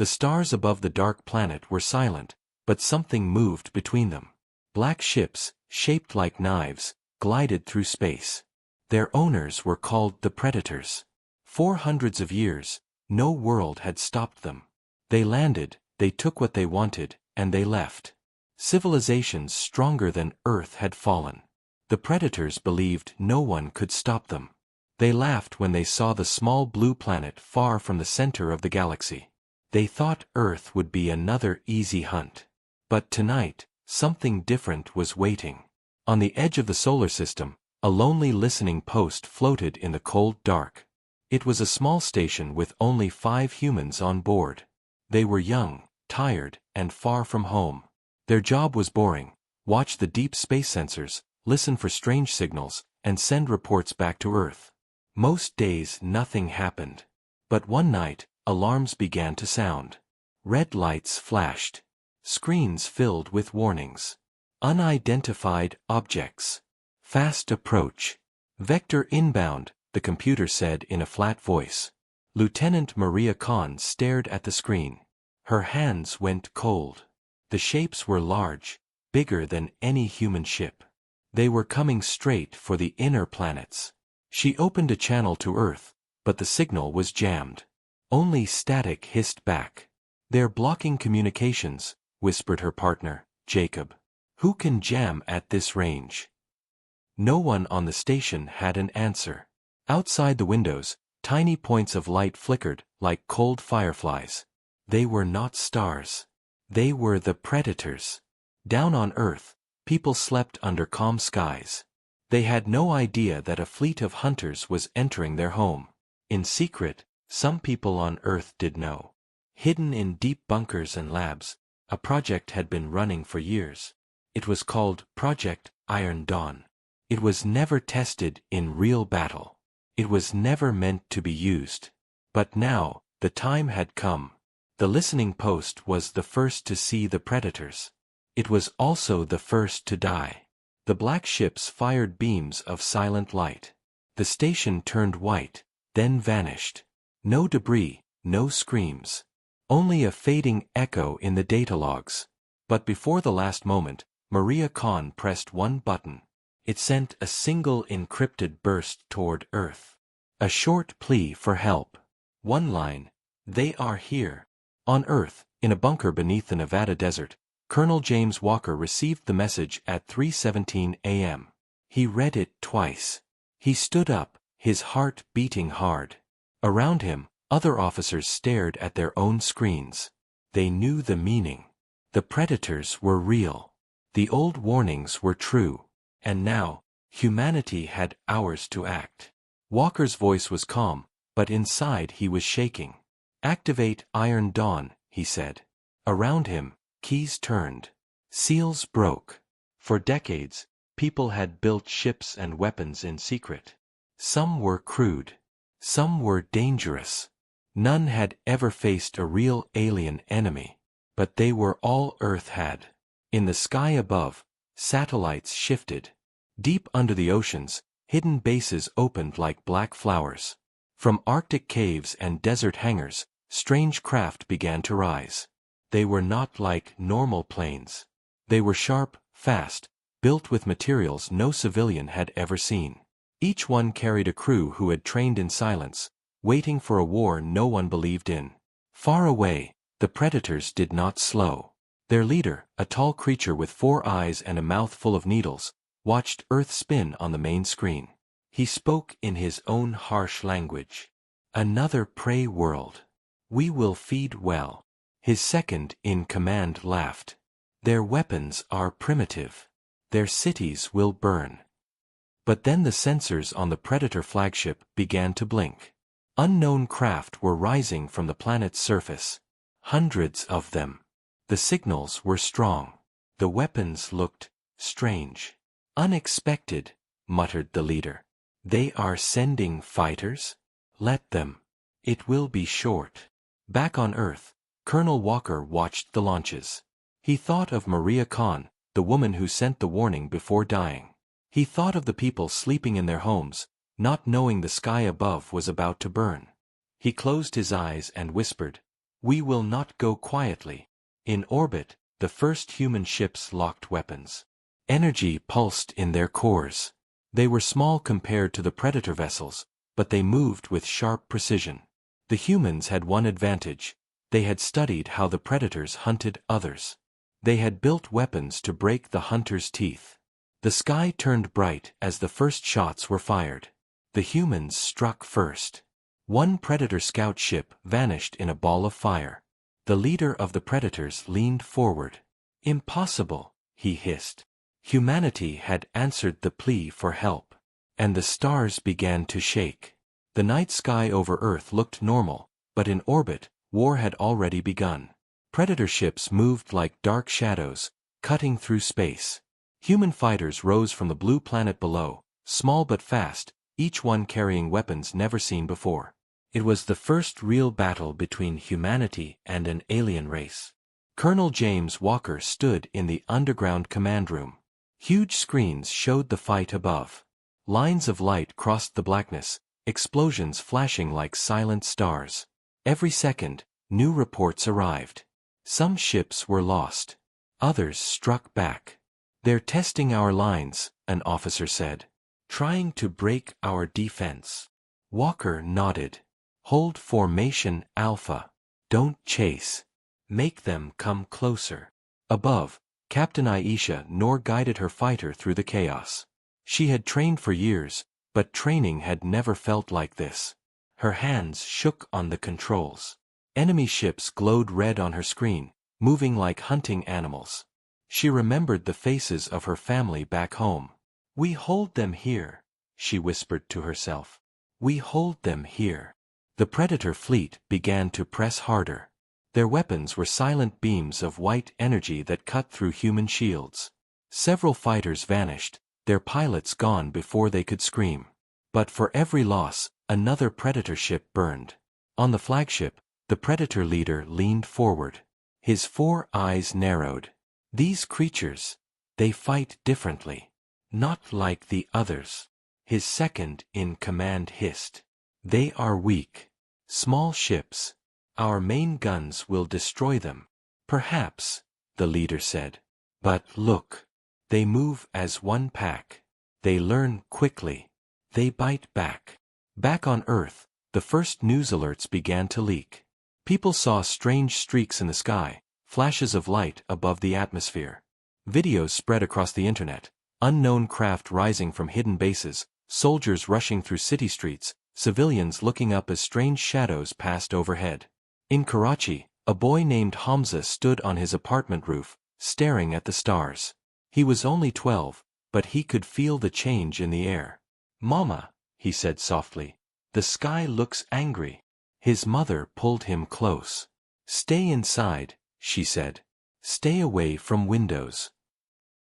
The stars above the dark planet were silent, but something moved between them. Black ships, shaped like knives, glided through space. Their owners were called the Predators. For hundreds of years, no world had stopped them. They landed, they took what they wanted, and they left. Civilizations stronger than Earth had fallen. The Predators believed no one could stop them. They laughed when they saw the small blue planet far from the center of the galaxy. They thought Earth would be another easy hunt. But tonight, something different was waiting. On the edge of the solar system, a lonely listening post floated in the cold dark. It was a small station with only 5 humans on board. They were young, tired, and far from home. Their job was boring: watch the deep space sensors, listen for strange signals, and send reports back to Earth. Most days nothing happened. But one night, alarms began to sound. Red lights flashed. Screens filled with warnings. Unidentified objects. Fast approach. Vector inbound, the computer said in a flat voice. Lieutenant Maria Khan stared at the screen. Her hands went cold. The shapes were large, bigger than any human ship. They were coming straight for the inner planets. She opened a channel to Earth, but the signal was jammed. Only static hissed back. "They're blocking communications," whispered her partner, Jacob. "Who can jam at this range?" No one on the station had an answer. Outside the windows, tiny points of light flickered like cold fireflies. They were not stars. They were the Predators. Down on Earth, people slept under calm skies. They had no idea that a fleet of hunters was entering their home. In secret, some people on Earth did know. Hidden in deep bunkers and labs, a project had been running for years. It was called Project Iron Dawn. It was never tested in real battle. It was never meant to be used. But now, the time had come. The listening post was the first to see the Predators. It was also the first to die. The black ships fired beams of silent light. The station turned white, then vanished. No debris, no screams. Only a fading echo in the data logs. But before the last moment, Maria Khan pressed one button. It sent a single encrypted burst toward Earth. A short plea for help. One line: "They are here." On Earth, in a bunker beneath the Nevada desert, Colonel James Walker received the message at 3:17 a.m. He read it twice. He stood up, his heart beating hard. Around him, other officers stared at their own screens. They knew the meaning. The Predators were real. The old warnings were true. And now, humanity had hours to act. Walker's voice was calm, but inside he was shaking. "Activate Iron Dawn," he said. Around him, keys turned. Seals broke. For decades, people had built ships and weapons in secret. Some were crude. Some were dangerous. None had ever faced a real alien enemy. But they were all Earth had. In the sky above, satellites shifted. Deep under the oceans, hidden bases opened like black flowers. From Arctic caves and desert hangars, strange craft began to rise. They were not like normal planes. They were sharp, fast, built with materials no civilian had ever seen. Each one carried a crew who had trained in silence, waiting for a war no one believed in. Far away, the Predators did not slow. Their leader, a tall creature with 4 eyes and a mouth full of needles, watched Earth spin on the main screen. He spoke in his own harsh language. "Another prey world. We will feed well." His second-in-command laughed. "Their weapons are primitive. Their cities will burn." But then the sensors on the Predator flagship began to blink. Unknown craft were rising from the planet's surface. Hundreds of them. The signals were strong. The weapons looked strange. "Unexpected," muttered the leader. "They are sending fighters? Let them. It will be short." Back on Earth, Colonel Walker watched the launches. He thought of Maria Khan, the woman who sent the warning before dying. He thought of the people sleeping in their homes, not knowing the sky above was about to burn. He closed his eyes and whispered, We will not go quietly. In orbit, the first human ships locked weapons. Energy pulsed in their cores. They were small compared to the Predator vessels, but they moved with sharp precision. The humans had one advantage. They had studied how the Predators hunted others. They had built weapons to break the hunter's teeth. The sky turned bright as the first shots were fired. The humans struck first. One Predator scout ship vanished in a ball of fire. The leader of the Predators leaned forward. "Impossible," he hissed. Humanity had answered the plea for help. And the stars began to shake. The night sky over Earth looked normal, but in orbit, war had already begun. Predator ships moved like dark shadows, cutting through space. Human fighters rose from the blue planet below, small but fast, each one carrying weapons never seen before. It was the first real battle between humanity and an alien race. Colonel James Walker stood in the underground command room. Huge screens showed the fight above. Lines of light crossed the blackness, explosions flashing like silent stars. Every second, new reports arrived. Some ships were lost. Others struck back. "They're testing our lines," an officer said. "Trying to break our defense." Walker nodded. "Hold formation Alpha. Don't chase. Make them come closer." Above, Captain Aisha Noor guided her fighter through the chaos. She had trained for years, but training had never felt like this. Her hands shook on the controls. Enemy ships glowed red on her screen, moving like hunting animals. She remembered the faces of her family back home. "We hold them here," she whispered to herself. "We hold them here." The Predator fleet began to press harder. Their weapons were silent beams of white energy that cut through human shields. Several fighters vanished, their pilots gone before they could scream. But for every loss, another Predator ship burned. On the flagship, the Predator leader leaned forward. His 4 eyes narrowed. "These creatures, they fight differently. Not like the others." His second-in-command hissed. "They are weak. Small ships. Our main guns will destroy them." "Perhaps," the leader said. "But look. They move as one pack. They learn quickly. They bite back." Back on Earth, the first news alerts began to leak. People saw strange streaks in the sky, flashes of light above the atmosphere. Videos spread across the internet, unknown craft rising from hidden bases, soldiers rushing through city streets, civilians looking up as strange shadows passed overhead. In Karachi, a boy named Hamza stood on his apartment roof, staring at the stars. He was only 12, but he could feel the change in the air. "Mama," he said softly, "the sky looks angry." His mother pulled him close. "Stay inside," she said. "Stay away from windows."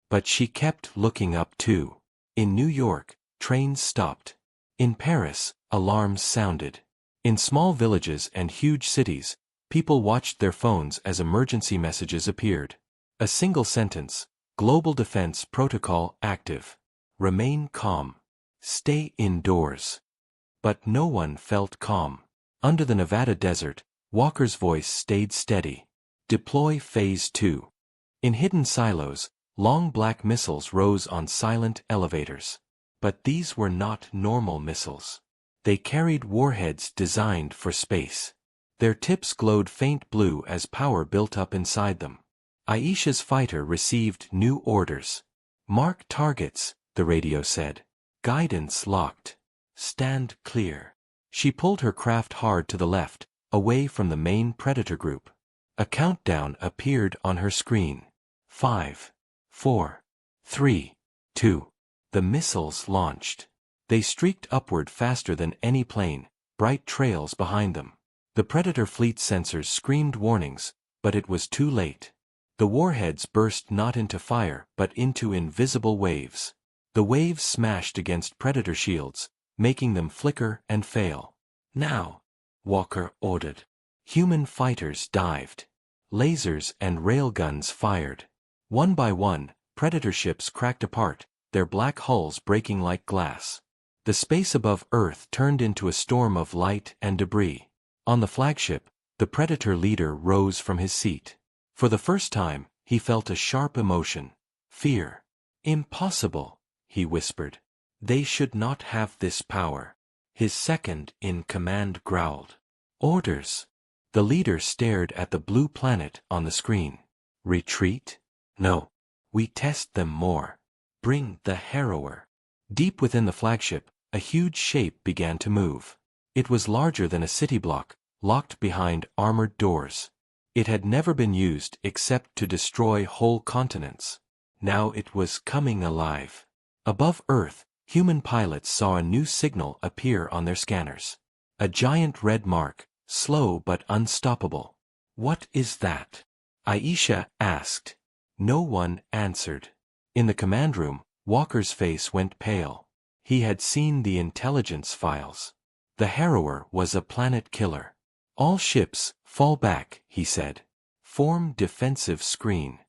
But she kept looking up too. In New York, trains stopped. In Paris, alarms sounded. In small villages and huge cities, people watched their phones as emergency messages appeared. A single sentence: Global Defense Protocol active. Remain calm. Stay indoors. But no one felt calm. Under the Nevada desert, Walker's voice stayed steady. Deploy Phase 2. In hidden silos, long black missiles rose on silent elevators. But these were not normal missiles. They carried warheads designed for space. Their tips glowed faint blue as power built up inside them. Aisha's fighter received new orders. "Mark targets," the radio said. "Guidance locked. Stand clear." She pulled her craft hard to the left, away from the main Predator group. A countdown appeared on her screen. 5, 4, 3, 2. The missiles launched. They streaked upward faster than any plane, bright trails behind them. The Predator fleet sensors screamed warnings, but it was too late. The warheads burst not into fire but into invisible waves. The waves smashed against Predator shields, making them flicker and fail. "Now," Walker ordered. Human fighters dived. Lasers and railguns fired. One by one, Predator ships cracked apart, their black hulls breaking like glass. The space above Earth turned into a storm of light and debris. On the flagship, The Predator leader rose from his seat. For the first time, he felt a sharp emotion. Fear. Impossible, he whispered. They should not have this power. His second-in-command growled. Orders. The leader stared at the blue planet on the screen. Retreat? No. We test them more. Bring the Harrower. Deep within the flagship, a huge shape began to move. It was larger than a city block, locked behind armored doors. It had never been used except to destroy whole continents. Now it was coming alive. Above Earth, human pilots saw a new signal appear on their scanners. A giant red mark, slow but unstoppable. What is that? Aisha asked. No one answered. In the command room, Walker's face went pale. He had seen the intelligence files. The Harrower was a planet killer. All ships, fall back, he said. Form defensive screen.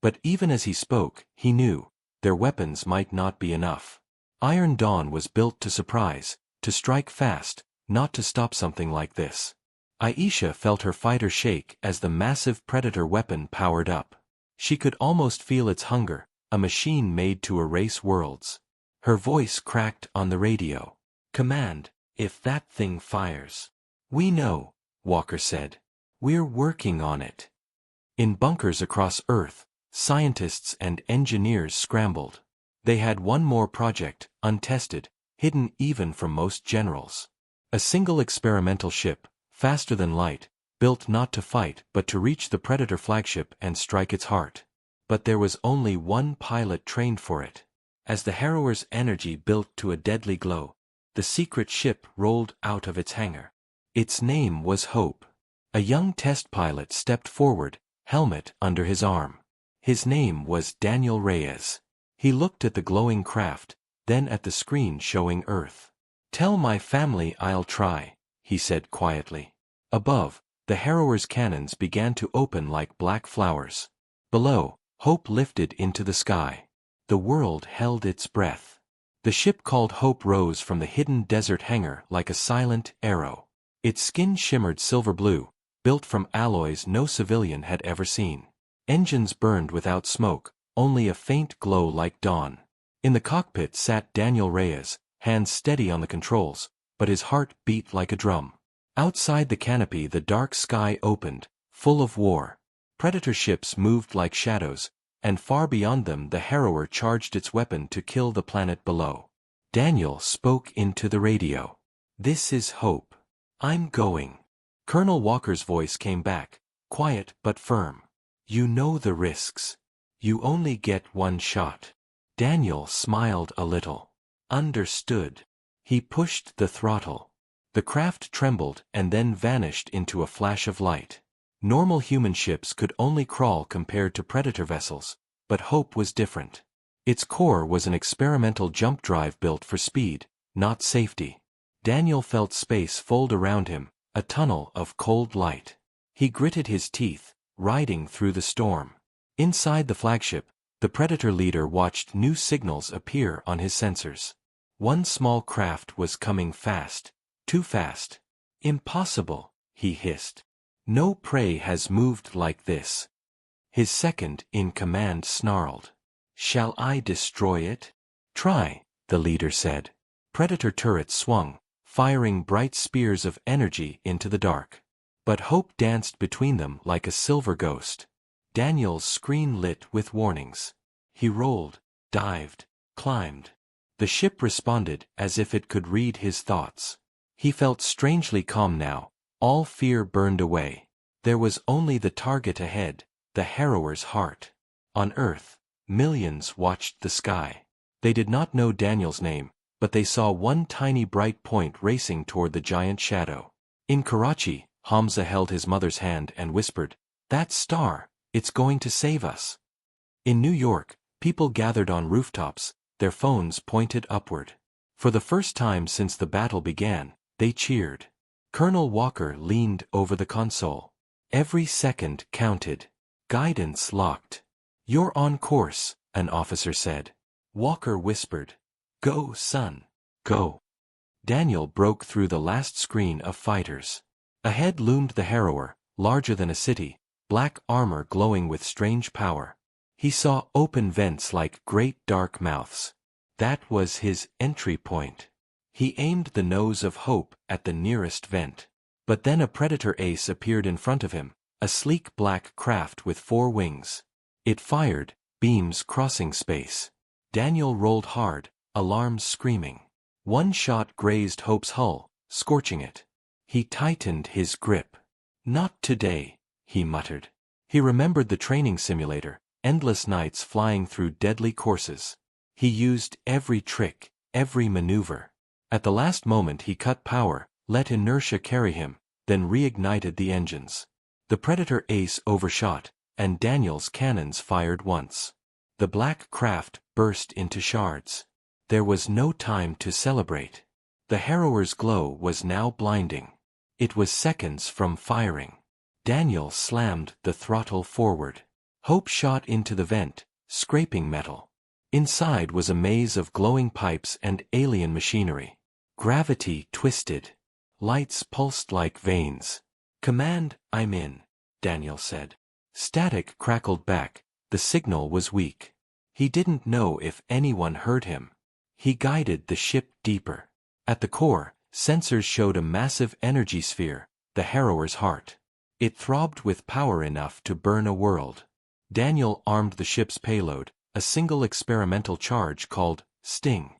But even as he spoke, he knew, their weapons might not be enough. Iron Dawn was built to surprise, to strike fast, not to stop something like this. Aisha felt her fighter shake as the massive Predator weapon powered up. She could almost feel its hunger, a machine made to erase worlds. Her voice cracked on the radio. Command, if that thing fires. We know, Walker said. We're working on it. In bunkers across Earth, scientists and engineers scrambled. They had one more project, untested, hidden even from most generals. A single experimental ship, faster than light, built not to fight but to reach the Predator flagship and strike its heart. But there was only one pilot trained for it. As the Harrower's energy built to a deadly glow, the secret ship rolled out of its hangar. Its name was Hope. A young test pilot stepped forward, helmet under his arm. His name was Daniel Reyes. He looked at the glowing craft, then at the screen showing Earth. Tell my family I'll try, he said quietly. Above, the Harrower's cannons began to open like black flowers. Below, Hope lifted into the sky. The world held its breath. The ship called Hope rose from the hidden desert hangar like a silent arrow. Its skin shimmered silver blue, built from alloys no civilian had ever seen. Engines burned without smoke, only a faint glow like dawn. In the cockpit sat Daniel Reyes, hands steady on the controls, but his heart beat like a drum. Outside the canopy the dark sky opened, full of war. Predator ships moved like shadows, and far beyond them the Harrower charged its weapon to kill the planet below. Daniel spoke into the radio. This is Hope. I'm going. Colonel Walker's voice came back, quiet but firm. You know the risks. You only get one shot. Daniel smiled a little. Understood. He pushed the throttle. The craft trembled and then vanished into a flash of light. Normal human ships could only crawl compared to Predator vessels, but Hope was different. Its core was an experimental jump drive built for speed, not safety. Daniel felt space fold around him, a tunnel of cold light. He gritted his teeth, riding through the storm. Inside the flagship, the Predator leader watched new signals appear on his sensors. One small craft was coming fast, too fast. Impossible, he hissed. No prey has moved like this. His second-in-command snarled. Shall I destroy it? Try, the leader said. Predator turrets swung, firing bright spears of energy into the dark. But Hope danced between them like a silver ghost. Daniel's screen lit with warnings. He rolled, dived, climbed. The ship responded as if it could read his thoughts. He felt strangely calm now, all fear burned away. There was only the target ahead, the Harrower's heart. On Earth, millions watched the sky. They did not know Daniel's name, but they saw one tiny bright point racing toward the giant shadow. In Karachi, Hamza held his mother's hand and whispered, "That star, it's going to save us." In New York, people gathered on rooftops, their phones pointed upward. For the first time since the battle began, they cheered. Colonel Walker leaned over the console. Every second counted. Guidance locked. You're on course, an officer said. Walker whispered. Go, son. Go. Daniel broke through the last screen of fighters. Ahead loomed the Harrower, larger than a city, black armor glowing with strange power. He saw open vents like great dark mouths. That was his entry point. He aimed the nose of Hope at the nearest vent. But then a Predator ace appeared in front of him, a sleek black craft with 4 wings. It fired, beams crossing space. Daniel rolled hard, alarms screaming. One shot grazed Hope's hull, scorching it. He tightened his grip. "Not today," he muttered. He remembered the training simulator, endless nights flying through deadly courses. He used every trick, every maneuver. At the last moment he cut power, let inertia carry him, then reignited the engines. The Predator ace overshot, and Daniel's cannons fired once. The black craft burst into shards. There was no time to celebrate. The Harrower's glow was now blinding. It was seconds from firing. Daniel slammed the throttle forward. Hope shot into the vent, scraping metal. Inside was a maze of glowing pipes and alien machinery. Gravity twisted. Lights pulsed like veins. "Command, I'm in," Daniel said. Static crackled back. The signal was weak. He didn't know if anyone heard him. He guided the ship deeper. At the core, sensors showed a massive energy sphere, the Harrower's heart. It throbbed with power enough to burn a world. Daniel armed the ship's payload, a single experimental charge called Sting.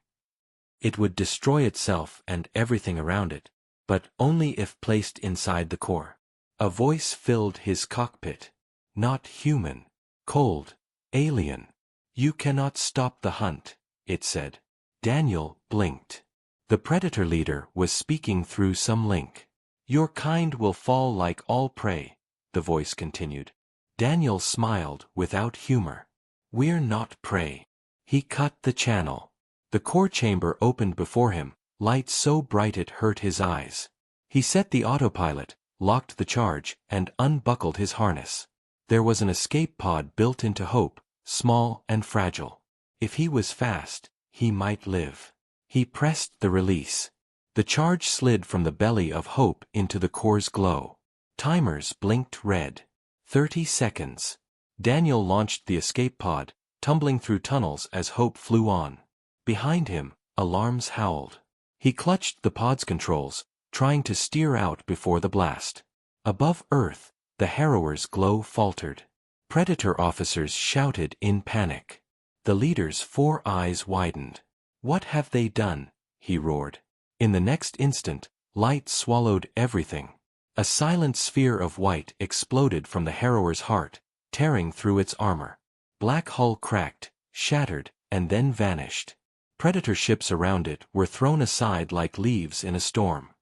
It would destroy itself and everything around it, but only if placed inside the core. A voice filled his cockpit. "Not human. Cold. Alien. You cannot stop the hunt," it said. Daniel blinked. The Predator leader was speaking through some link. "Your kind will fall like all prey," the voice continued. Daniel smiled without humor. "We're not prey." He cut the channel. The core chamber opened before him, light so bright it hurt his eyes. He set the autopilot, locked the charge, and unbuckled his harness. There was an escape pod built into Hope, small and fragile. If he was fast, he might live. He pressed the release. The charge slid from the belly of Hope into the core's glow. Timers blinked red. 30 seconds. Daniel launched the escape pod, tumbling through tunnels as Hope flew on. Behind him, alarms howled. He clutched the pod's controls, trying to steer out before the blast. Above Earth, the Harrower's glow faltered. Predator officers shouted in panic. The leader's 4 eyes widened. "What have they done?" he roared. In the next instant, light swallowed everything. A silent sphere of white exploded from the Harrower's heart, tearing through its armor. Black hull cracked, shattered, and then vanished. Predator ships around it were thrown aside like leaves in a storm.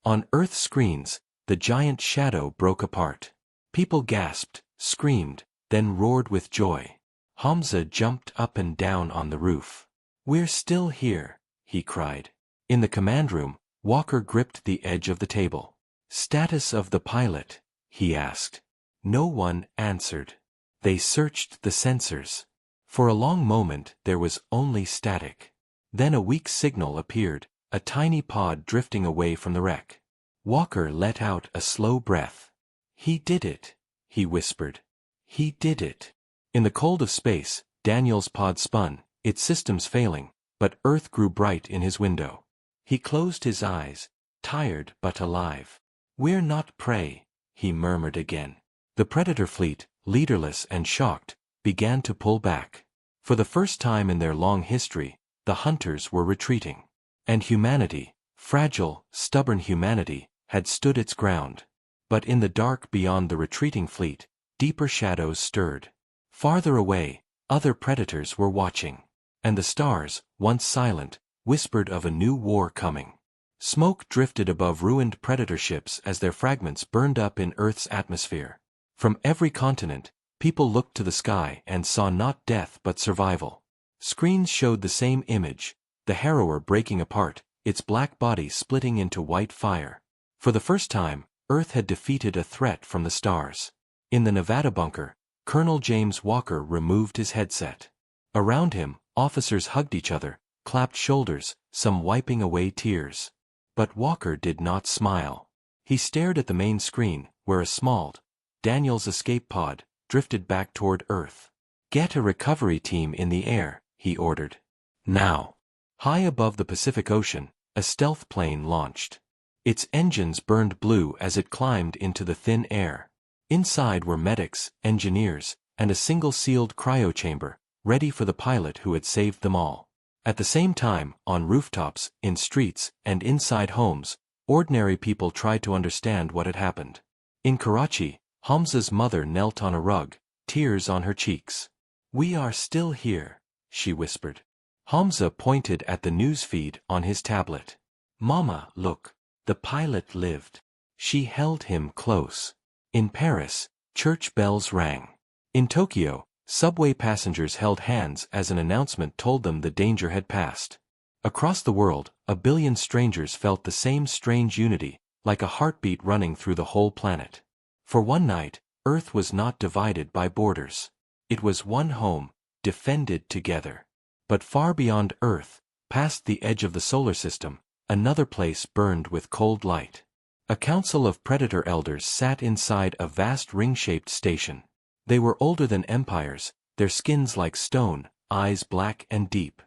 On Earth screens, the giant shadow broke apart. People gasped, screamed, then roared with joy. Hamza jumped up and down on the roof. "We're still here," he cried. In the command room, Walker gripped the edge of the table. "Status of the pilot?" he asked. No one answered. They searched the sensors. For a long moment there was only static. Then a weak signal appeared, a tiny pod drifting away from the wreck. Walker let out a slow breath. "He did it," he whispered. "He did it." In the cold of space, Daniel's pod spun, its systems failing, but Earth grew bright in his window. He closed his eyes, tired but alive. "We're not prey," he murmured again. The Predator fleet, leaderless and shocked, began to pull back. For the first time in their long history, the hunters were retreating. And humanity, fragile, stubborn humanity, had stood its ground. But in the dark beyond the retreating fleet, deeper shadows stirred. Farther away, other predators were watching. And the stars, once silent, whispered of a new war coming. Smoke drifted above ruined predator ships as their fragments burned up in Earth's atmosphere. From every continent, people looked to the sky and saw not death but survival. Screens showed the same image, the Harrower breaking apart, its black body splitting into white fire. For the first time, Earth had defeated a threat from the stars. In the Nevada bunker, Colonel James Walker removed his headset. Around him, officers hugged each other, clapped shoulders, some wiping away tears. But Walker did not smile. He stared at the main screen, where a small, Daniel's escape pod, drifted back toward Earth. "Get a recovery team in the air," he ordered. "Now." High above the Pacific Ocean, a stealth plane launched. Its engines burned blue as it climbed into the thin air. Inside were medics, engineers, and a single sealed cryochamber, ready for the pilot who had saved them all. At the same time, on rooftops, in streets, and inside homes, ordinary people tried to understand what had happened. In Karachi, Hamza's mother knelt on a rug, tears on her cheeks. "We are still here," she whispered. Hamza pointed at the newsfeed on his tablet. "Mama, look, the pilot lived." She held him close. In Paris, church bells rang. In Tokyo, subway passengers held hands as an announcement told them the danger had passed. Across the world, 1 billion strangers felt the same strange unity, like a heartbeat running through the whole planet. For one night, Earth was not divided by borders. It was one home, defended together. But far beyond Earth, past the edge of the solar system, another place burned with cold light. A council of predator elders sat inside a vast ring-shaped station. They were older than empires, their skins like stone, eyes black and deep.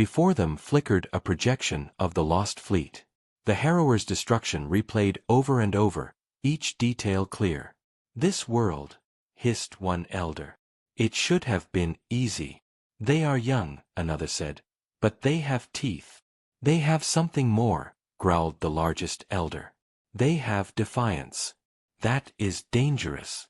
Before them flickered a projection of the lost fleet. The harrower's destruction replayed over and over, each detail clear. "This world," hissed one elder. "It should have been easy." "They are young," another said. "But they have teeth." "They have something more," growled the largest elder. "They have defiance." "That is dangerous."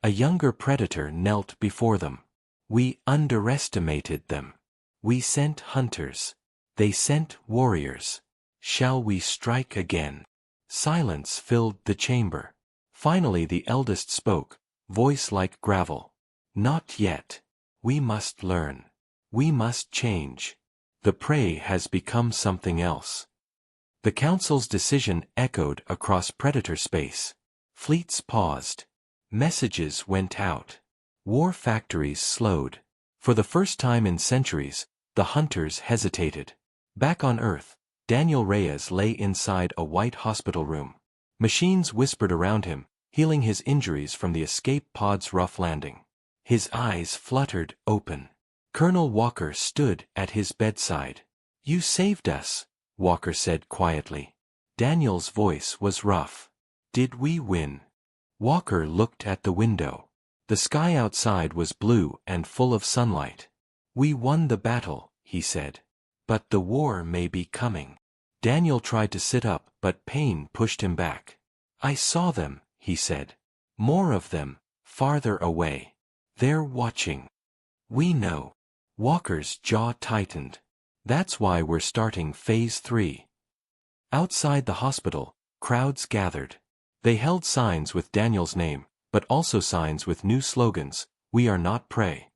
A younger predator knelt before them. "We underestimated them. We sent hunters. They sent warriors. Shall we strike again?" Silence filled the chamber. Finally the eldest spoke, voice like gravel. "Not yet. We must learn. We must change. The prey has become something else." The council's decision echoed across predator space. Fleets paused. Messages went out. War factories slowed. For the first time in centuries, the hunters hesitated. Back on Earth, Daniel Reyes lay inside a white hospital room. Machines whispered around him, healing his injuries from the escape pod's rough landing. His eyes fluttered open. Colonel Walker stood at his bedside. "You saved us," Walker said quietly. Daniel's voice was rough. "Did we win?" Walker looked at the window. The sky outside was blue and full of sunlight. "We won the battle," he said. "But the war may be coming." Daniel tried to sit up, but pain pushed him back. "I saw them," he said. "More of them, farther away. They're watching." "We know." Walker's jaw tightened. "That's why we're starting Phase 3. Outside the hospital, crowds gathered. They held signs with Daniel's name, but also signs with new slogans: "We are not prey."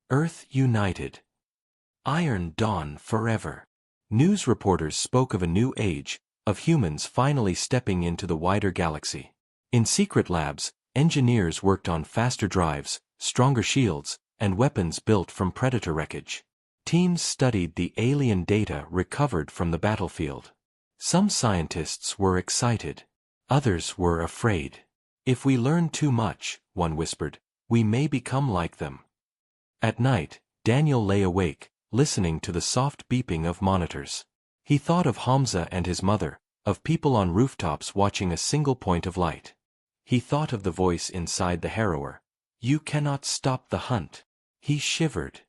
"Earth United." "Iron Dawn Forever." News reporters spoke of a new age, of humans finally stepping into the wider galaxy. In secret labs, engineers worked on faster drives, stronger shields, and weapons built from predator wreckage. Teams studied the alien data recovered from the battlefield. Some scientists were excited. Others were afraid. "If we learn too much," one whispered, "we may become like them." At night, Daniel lay awake, listening to the soft beeping of monitors. He thought of Hamza and his mother, of people on rooftops watching a single point of light. He thought of the voice inside the harrower. "You cannot stop the hunt." He shivered.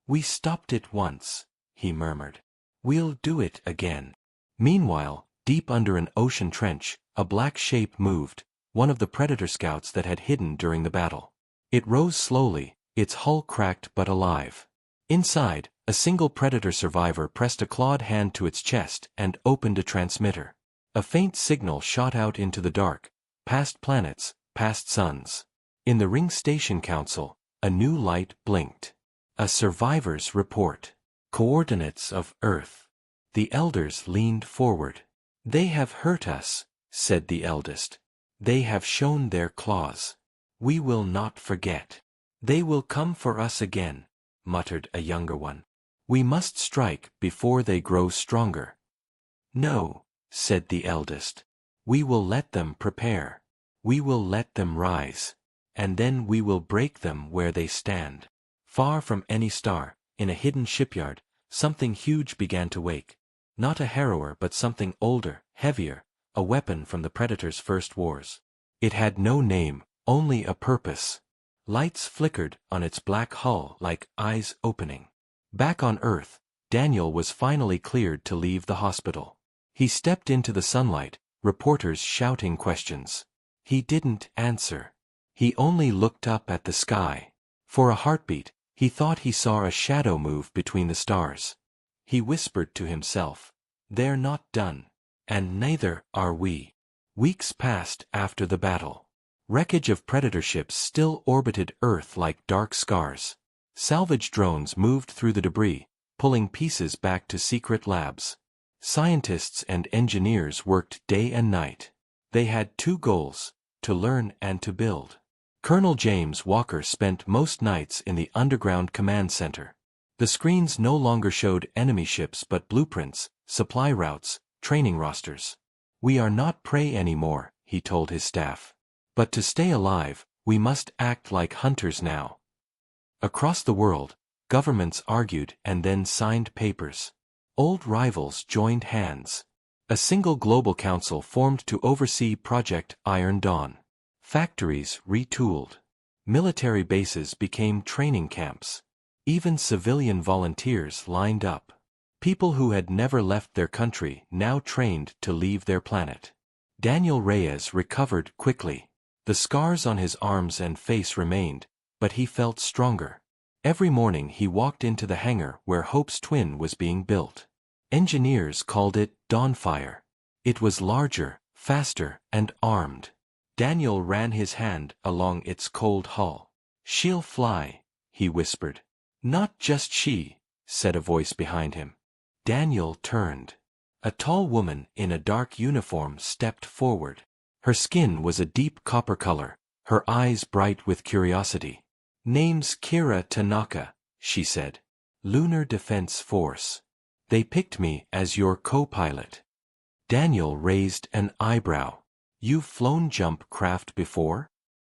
"We stopped it once," he murmured. "We'll do it again." Meanwhile, deep under an ocean trench, a black shape moved, one of the predator scouts that had hidden during the battle. It rose slowly, its hull cracked but alive. Inside, a single predator survivor pressed a clawed hand to its chest and opened a transmitter. A faint signal shot out into the dark, past planets, past suns. In the Ring Station Council, a new light blinked. A survivor's report. Coordinates of Earth. The elders leaned forward. "They have hurt us," said the eldest. "They have shown their claws. We will not forget." "They will come for us again," muttered a younger one. "We must strike before they grow stronger." "No," said the eldest. We will let them prepare. We will let them rise. And then we will break them where they stand. Far from any star, in a hidden shipyard, something huge began to wake. Not a harrower but something older, heavier, a weapon from the Predator's first wars. It had no name, only a purpose. Lights flickered on its black hull like eyes opening. Back on Earth, Daniel was finally cleared to leave the hospital. He stepped into the sunlight, reporters shouting questions. He didn't answer. He only looked up at the sky. For a heartbeat, he thought he saw a shadow move between the stars. He whispered to himself, "They're not done. And neither are we." Weeks passed after the battle. Wreckage of Predator ships still orbited Earth like dark scars. Salvage drones moved through the debris, pulling pieces back to secret labs. Scientists and engineers worked day and night. They had two goals: to learn and to build. Colonel James Walker spent most nights in the underground command center. The screens no longer showed enemy ships but blueprints, supply routes, training rosters. "We are not prey anymore," he told his staff. "But to stay alive, we must act like hunters now." Across the world, governments argued and then signed papers. Old rivals joined hands. A single global council formed to oversee Project Iron Dawn. Factories retooled. Military bases became training camps. Even civilian volunteers lined up. People who had never left their country now trained to leave their planet. Daniel Reyes recovered quickly. The scars on his arms and face remained, but he felt stronger. Every morning he walked into the hangar where Hope's twin was being built. Engineers called it Dawnfire. It was larger, faster, and armed. Daniel ran his hand along its cold hull. "She'll fly," he whispered. "Not just she," said a voice behind him. Daniel turned. A tall woman in a dark uniform stepped forward. Her skin was a deep copper color, her eyes bright with curiosity. "Name's Kira Tanaka," she said. "Lunar Defense Force. They picked me as your co-pilot." Daniel raised an eyebrow. "You've flown jump craft before?"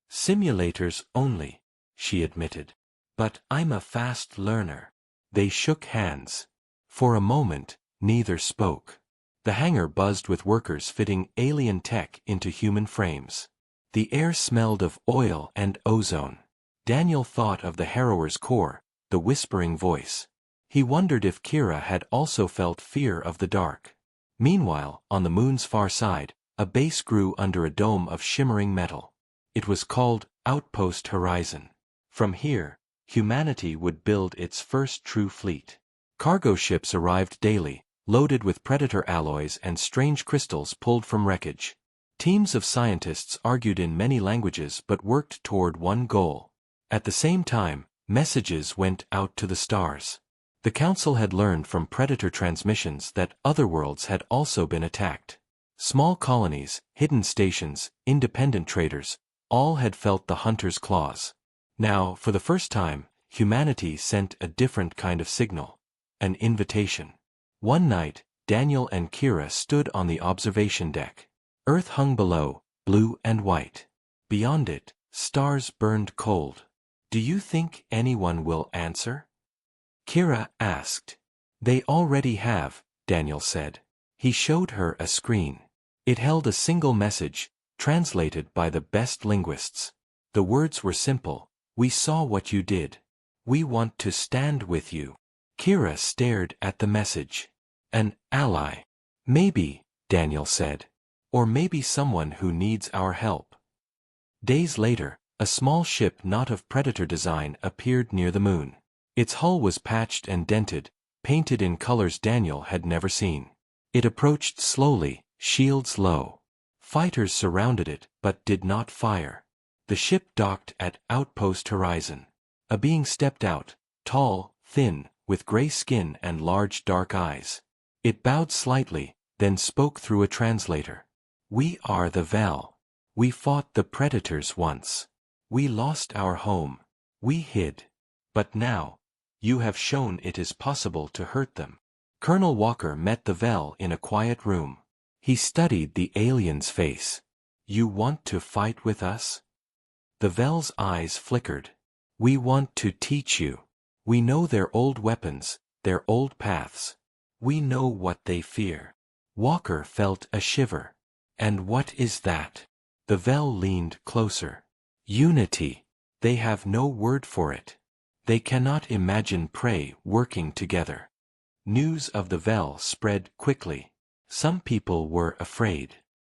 "Simulators only," she admitted. "But I'm a fast learner." They shook hands. For a moment, neither spoke. The hangar buzzed with workers fitting alien tech into human frames. The air smelled of oil and ozone. Daniel thought of the harrower's core, the whispering voice. He wondered if Kira had also felt fear of the dark. Meanwhile, on the moon's far side, a base grew under a dome of shimmering metal. It was called Outpost Horizon. From here, humanity would build its first true fleet. Cargo ships arrived daily, loaded with Predator alloys and strange crystals pulled from wreckage. Teams of scientists argued in many languages but worked toward one goal. At the same time, messages went out to the stars. The Council had learned from Predator transmissions that other worlds had also been attacked. Small colonies, hidden stations, independent traders, all had felt the hunter's claws. Now, for the first time, humanity sent a different kind of signal. An invitation. One night, Daniel and Kira stood on the observation deck. Earth hung below, blue and white. Beyond it, stars burned cold. "Do you think anyone will answer?" Kira asked. "They already have," Daniel said. He showed her a screen. It held a single message, translated by the best linguists. The words were simple: "We saw what you did. We want to stand with you." Kira stared at the message. "An ally. Maybe," Daniel said. "Or maybe someone who needs our help." Days later, a small ship not of Predator design appeared near the moon. Its hull was patched and dented, painted in colors Daniel had never seen. It approached slowly, shields low. Fighters surrounded it, but did not fire. The ship docked at Outpost Horizon. A being stepped out, tall, thin, with gray skin and large dark eyes. It bowed slightly, then spoke through a translator. "We are the Vel. We fought the Predators once. We lost our home. We hid. But now, you have shown it is possible to hurt them." Colonel Walker met the Vel in a quiet room. He studied the alien's face. "You want to fight with us?" The Vel's eyes flickered. "We want to teach you. We know their old weapons, their old paths. We know what they fear." Walker felt a shiver. "And what is that?" The Vel leaned closer. "Unity. They have no word for it. They cannot imagine prey working together." News of the Vel spread quickly. Some people were afraid.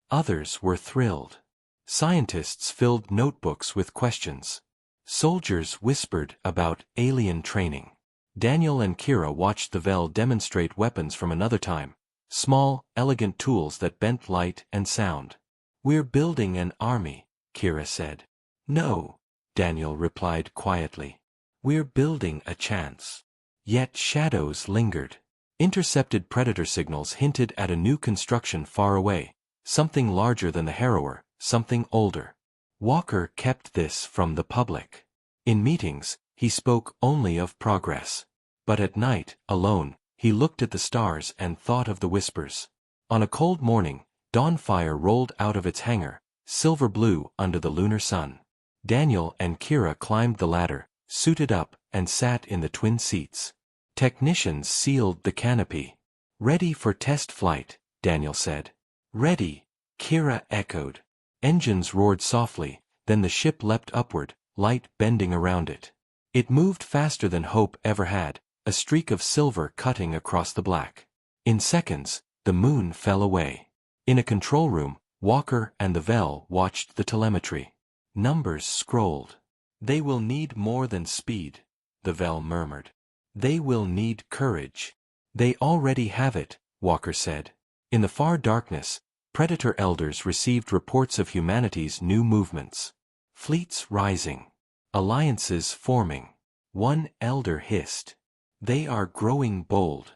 Others were thrilled. Scientists filled notebooks with questions. Soldiers whispered about alien training. Daniel and Kira watched the Vel demonstrate weapons from another time, small, elegant tools that bent light and sound. "We're building an army," Kira said. "No," Daniel replied quietly. "We're building a chance." Yet shadows lingered. Intercepted predator signals hinted at a new construction far away, something larger than the Harrower, something older. Walker kept this from the public. In meetings, he spoke only of progress. But at night, alone, he looked at the stars and thought of the whispers. On a cold morning, Dawnfire rolled out of its hangar, silver blue under the lunar sun. Daniel and Kira climbed the ladder, suited up, and sat in the twin seats. Technicians sealed the canopy. "Ready for test flight," Daniel said. "Ready," Kira echoed. Engines roared softly, then the ship leapt upward, light bending around it. It moved faster than Hope ever had, a streak of silver cutting across the black. In seconds, the moon fell away. In a control room, Walker and the Vel watched the telemetry. Numbers scrolled. "They will need more than speed," the Vel murmured. "They will need courage." "They already have it," Walker said. In the far darkness, Predator elders received reports of humanity's new movements. Fleets rising. Alliances forming. One elder hissed. "They are growing bold."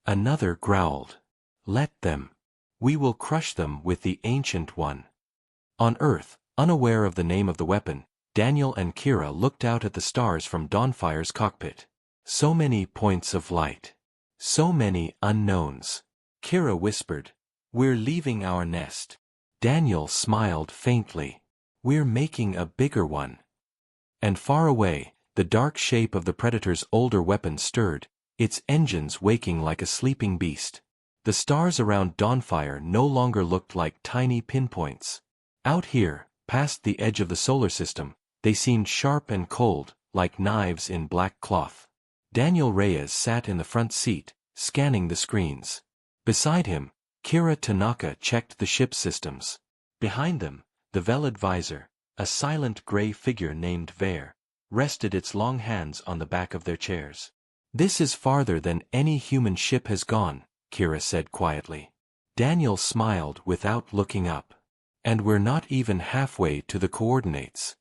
Another growled. "Let them. We will crush them with the Ancient One." On Earth, unaware of the name of the weapon, Daniel and Kira looked out at the stars from Dawnfire's cockpit. So many points of light. So many unknowns. Kira whispered, "We're leaving our nest." Daniel smiled faintly. "We're making a bigger one." And far away, the dark shape of the Predator's older weapon stirred, its engines waking like a sleeping beast. The stars around Dawnfire no longer looked like tiny pinpoints. Out here, past the edge of the solar system, they seemed sharp and cold, like knives in black cloth. Daniel Reyes sat in the front seat, scanning the screens. Beside him, Kira Tanaka checked the ship's systems. Behind them, the Vel advisor, a silent gray figure named Vare, rested its long hands on the back of their chairs. "This is farther than any human ship has gone," Kira said quietly. Daniel smiled without looking up. "And we're not even halfway to the coordinates."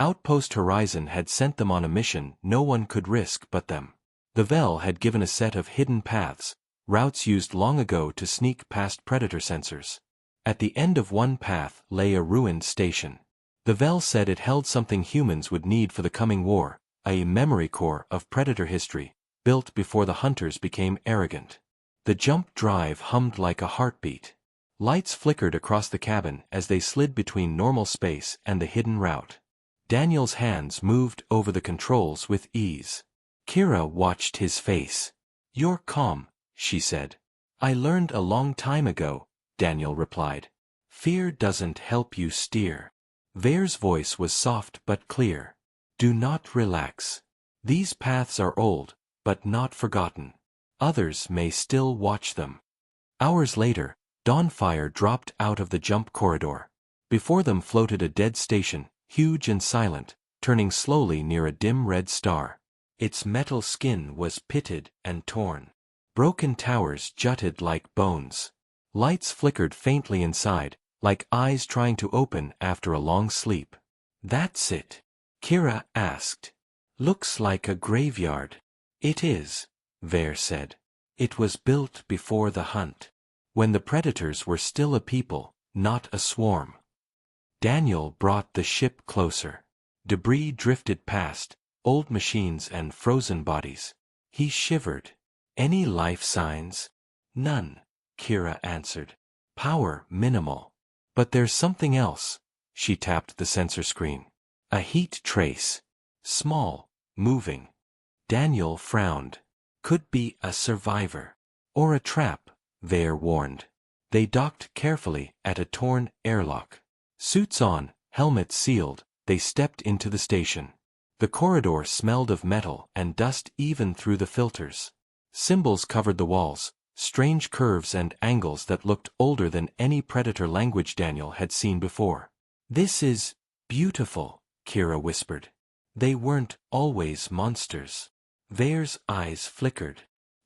Outpost Horizon had sent them on a mission no one could risk but them. The Vel had given a set of hidden paths, routes used long ago to sneak past predator sensors. At the end of one path lay a ruined station. The Vel said it held something humans would need for the coming war, a memory core of predator history, built before the hunters became arrogant. The jump drive hummed like a heartbeat. Lights flickered across the cabin as they slid between normal space and the hidden route. Daniel's hands moved over the controls with ease. Kira watched his face. "You're calm," she said. "I learned a long time ago," Daniel replied. "Fear doesn't help you steer." Vare's voice was soft but clear. "Do not relax. These paths are old, but not forgotten. Others may still watch them." Hours later, Dawnfire dropped out of the jump corridor. Before them floated a dead station, huge and silent, turning slowly near a dim red star. Its metal skin was pitted and torn. Broken towers jutted like bones. Lights flickered faintly inside, like eyes trying to open after a long sleep. "That's it?" Kira asked. "Looks like a graveyard." "It is," Vare said. "It was built before the hunt, when the predators were still a people, not a swarm." Daniel brought the ship closer. Debris drifted past, old machines and frozen bodies. He shivered. "Any life signs?" "None," Kira answered. Power minimal. But there's something else. She tapped the sensor screen. A heat trace. Small, moving. Daniel frowned. Could be a survivor. Or a trap, Vare warned. They docked carefully at a torn airlock. Suits on, helmets sealed, they stepped into the station. The corridor smelled of metal and dust even through the filters. Symbols covered the walls, strange curves and angles that looked older than any Predator language Daniel had seen before. This is beautiful, Kira whispered. They weren't always monsters. Vare's eyes flickered.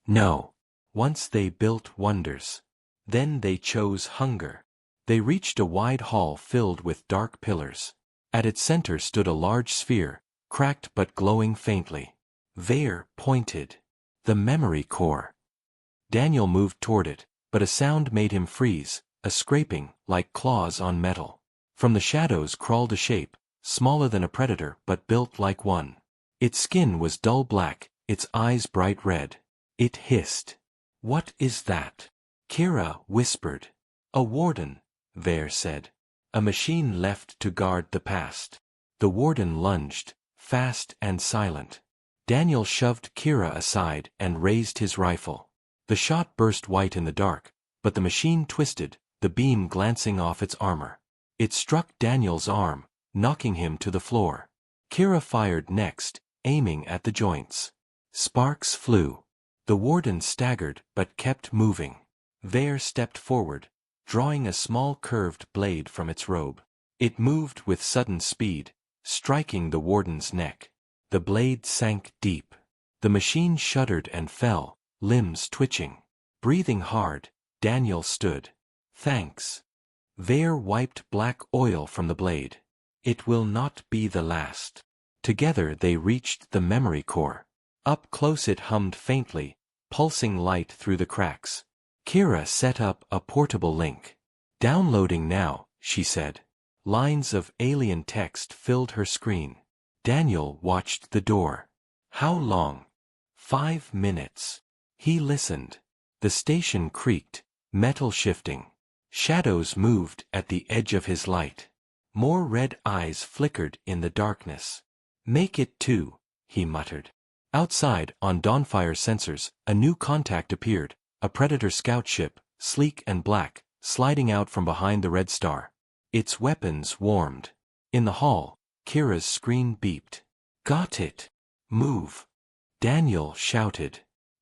No. Once they built wonders. Then they chose hunger. They reached a wide hall filled with dark pillars. At its center stood a large sphere, cracked but glowing faintly. Vare pointed. The memory core. Daniel moved toward it, but a sound made him freeze, a scraping, like claws on metal. From the shadows crawled a shape, smaller than a predator but built like one. Its skin was dull black, its eyes bright red. It hissed. What is that? Kira whispered. A warden, Vare said. A machine left to guard the past. The warden lunged, fast and silent. Daniel shoved Kira aside and raised his rifle. The shot burst white in the dark, but the machine twisted, the beam glancing off its armor. It struck Daniel's arm, knocking him to the floor. Kira fired next, aiming at the joints. Sparks flew. The warden staggered but kept moving. Vare stepped forward, drawing a small curved blade from its robe. It moved with sudden speed, striking the warden's neck. The blade sank deep. The machine shuddered and fell, limbs twitching. Breathing hard, Daniel stood. Thanks. Vare wiped black oil from the blade. It will not be the last. Together they reached the memory core. Up close it hummed faintly, pulsing light through the cracks. Kira set up a portable link. Downloading now, she said. Lines of alien text filled her screen. Daniel watched the door. How long? 5 minutes. He listened. The station creaked, metal shifting. Shadows moved at the edge of his light. More red eyes flickered in the darkness. Make it 2, he muttered. Outside, on Dawnfire's sensors, a new contact appeared, a Predator scout ship, sleek and black, sliding out from behind the red star. Its weapons warmed. In the hall, Kira's screen beeped. Got it. Move. Daniel shouted.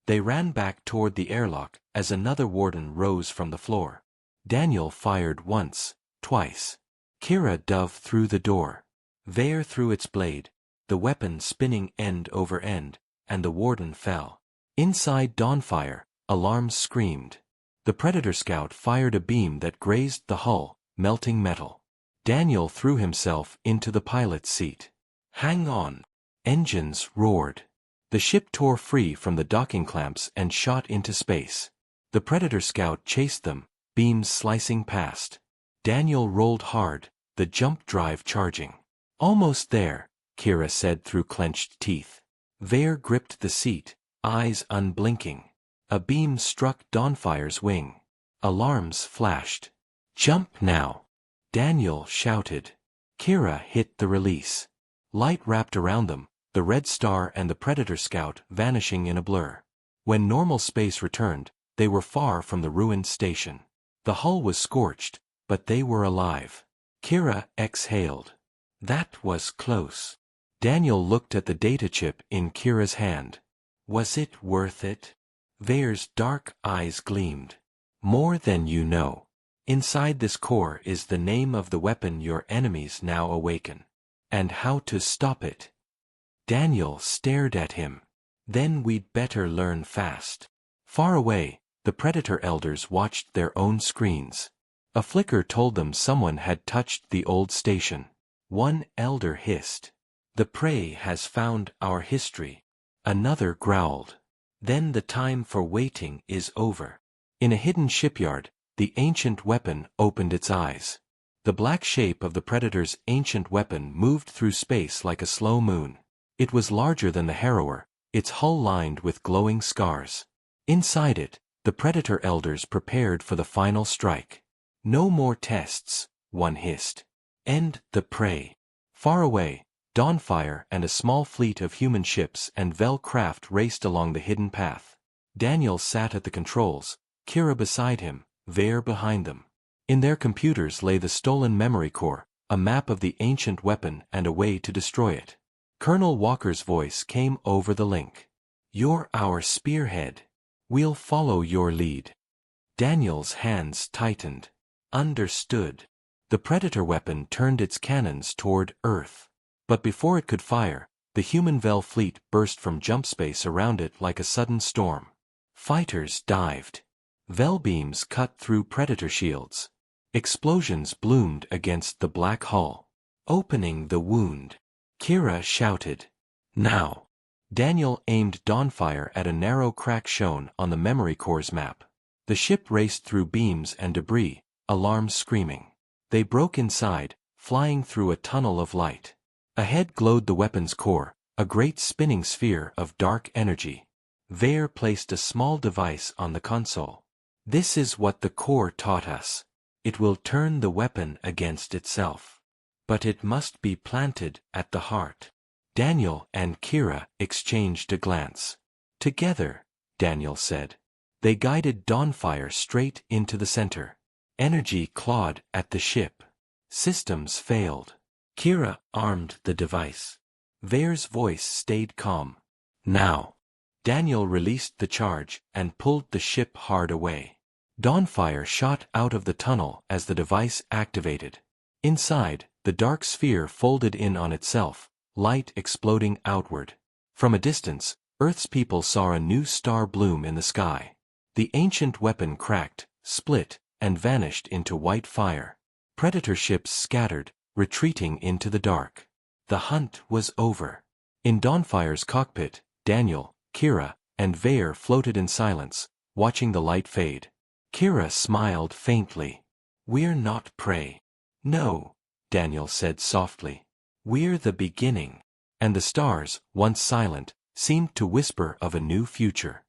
They ran back toward the airlock as another warden rose from the floor. Daniel fired once, twice. Kira dove through the door. Vare threw its blade, the weapon spinning end over end, and the warden fell. Inside Dawnfire, alarms screamed. The Predator scout fired a beam that grazed the hull, melting metal. Daniel threw himself into the pilot's seat. Hang on. Engines roared. The ship tore free from the docking clamps and shot into space. The Predator scout chased them, beams slicing past. Daniel rolled hard, the jump drive charging. Almost there, Kira said through clenched teeth. Vare gripped the seat, eyes unblinking. A beam struck Dawnfire's wing. Alarms flashed. Jump now. Daniel shouted. Kira hit the release. Light wrapped around them, the red star and the Predator scout vanishing in a blur. When normal space returned, they were far from the ruined station. The hull was scorched, but they were alive. Kira exhaled. That was close. Daniel looked at the data chip in Kira's hand. Was it worth it? Vare's dark eyes gleamed. More than you know. Inside this core is the name of the weapon your enemies now awaken. And how to stop it. Daniel stared at him. Then we'd better learn fast. Far away, the Predator elders watched their own screens. A flicker told them someone had touched the old station. One elder hissed. The prey has found our history. Another growled. Then the time for waiting is over. In a hidden shipyard, the ancient weapon opened its eyes. The black shape of the Predator's ancient weapon moved through space like a slow moon. It was larger than the Harrower, its hull lined with glowing scars. Inside it, the Predator elders prepared for the final strike. No more tests, one hissed. End the prey. Far away, Dawnfire and a small fleet of human ships and Vel craft raced along the hidden path. Daniel sat at the controls, Kira beside him, Vare behind them. In their computers lay the stolen memory core, a map of the ancient weapon and a way to destroy it. Colonel Walker's voice came over the link. You're our spearhead. We'll follow your lead. Daniel's hands tightened. Understood. The Predator weapon turned its cannons toward Earth. But before it could fire, the human Vel fleet burst from jump space around it like a sudden storm. Fighters dived. Vel beams cut through Predator shields. Explosions bloomed against the black hull, opening the wound. Kira shouted, "Now!" Daniel aimed Dawnfire at a narrow crack shown on the memory core's map. The ship raced through beams and debris, alarms screaming. They broke inside, flying through a tunnel of light. Ahead glowed the weapon's core, a great spinning sphere of dark energy. Vare placed a small device on the console. This is what the core taught us. It will turn the weapon against itself. But it must be planted at the heart. Daniel and Kira exchanged a glance. Together, Daniel said. They guided Dawnfire straight into the center. Energy clawed at the ship. Systems failed. Kira armed the device. Vare's voice stayed calm. Now. Daniel released the charge and pulled the ship hard away. Dawnfire shot out of the tunnel as the device activated. Inside, the dark sphere folded in on itself, light exploding outward. From a distance, Earth's people saw a new star bloom in the sky. The ancient weapon cracked, split, and vanished into white fire. Predator ships scattered, retreating into the dark. The hunt was over. In Dawnfire's cockpit, Daniel, Kira, and Vare floated in silence, watching the light fade. Kira smiled faintly. We're not prey. No, Daniel said softly. We're the beginning. And the stars, once silent, seemed to whisper of a new future.